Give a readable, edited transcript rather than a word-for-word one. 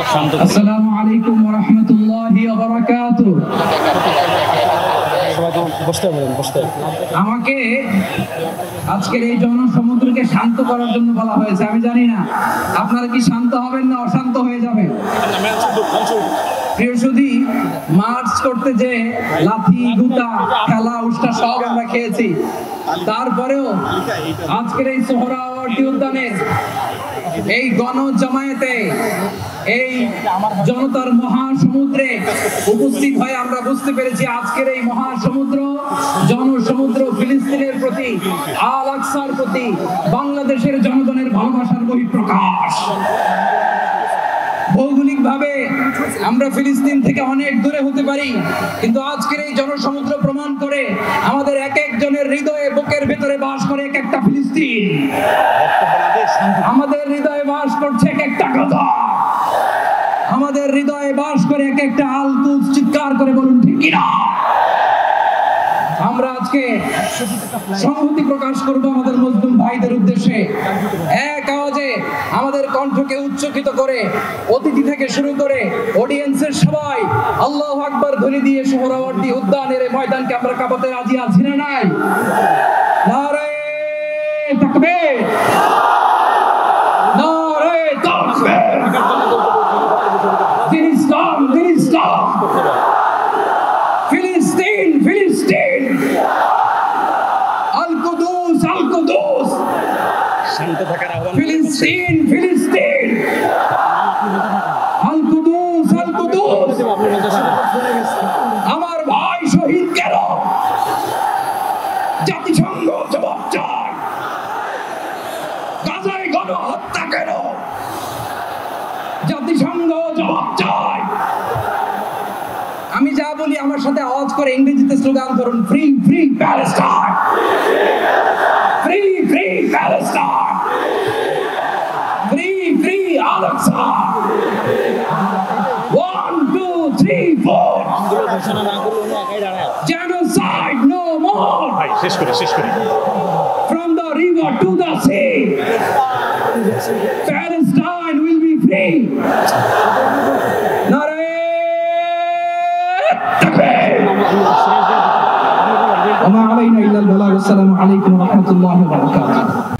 আসসালামু আলাইকুম ওয়া রাহমাতুল্লাহি ওয়া বারাকাতুহু। আমাকে আজকের এই জনসমুদ্রকে শান্ত করার জন্য বলা হয়েছে। আমি জানি না আপনারা কি শান্ত হবেন না অশান্ত হয়ে যাবেন। প্রিয় সুধী, মার্চ করতে যে লাথি গুতা খেলা উষ্টা সব আমরা খেয়েছি, তারপরেও আজকের এই সোহরাওয়ার্দী উদ্যানের এই গণজমায়েতে এই জনতার মহাসমুদ্রে উপস্থিত হয়ে আমরা বুঝতে পেরেছি আজকের এই মহাসমুদ্র জনসমুদ্র ফিলিস্তিনের প্রতি, আল আকসার প্রতি বাংলাদেশের জনগণের ভালোবাসার বহিঃপ্রকাশ। ভৌগোলিকভাবে আমরা ফিলিস্তিন থেকে অনেক দূরে হতে পারি, কিন্তু আজকের এই জনসমুদ্র প্রমাণ করে আমাদের এক একজনের হৃদয়ে বুকের ভেতরে বাস করে এক একটা ফিলিস্তিন। আমাদের হৃদয়ে বাস করছে এক একটা গাজা, আমাদের হৃদয়ে বাস করে এক একটা আল কুদস। চিৎকার করে বলুন ঠিক কিনা। আমরা আজকে সংহতি প্রকাশ করব আমাদের মুসলিম ভাইদের উদ্দেশ্যে। এক আওয়াজে আমাদের কণ্ঠকে উচ্চকিত করে অতিথি থেকে শুরু করে অডিয়েন্সের সবাই আল্লাহু আকবার ধ্বনি দিয়ে সোহরাওয়ার্দী উদ্যানের এই ময়দানকে আমরা কাঁপাতে রাজি আছি না নাই? নারে তাকবীর, নারে তাকবীর। দিন ইসলাম, দিন ইসলাম। ফিলিস্তিন, ফিলিস্তিন। আল কুদুস, আল কুদুস। শান্ত থাকার আহ্বান। ফিলিস্তিন, ফিলিস্তিন। আল কুদুস, আল কুদুস। আমার ভাই শহীদ গেল, জাতিসংঘ জবাব চায়। গাজায় গণহত্যা কেন, জাতিসংঘ জবাব চায়। আমি যা বলি আমার সাথে আওয়াজ করে ইংরেজিতে স্লোগান করুন, free free Palestine, free free Palestine, free free Al Aqsa. 1 2 3 4 genocide no more. শেষ করে from the river to the sea, Palestine will be free. وما علينا إلا البلاغ. السلام عليكم ورحمة الله وبركاته.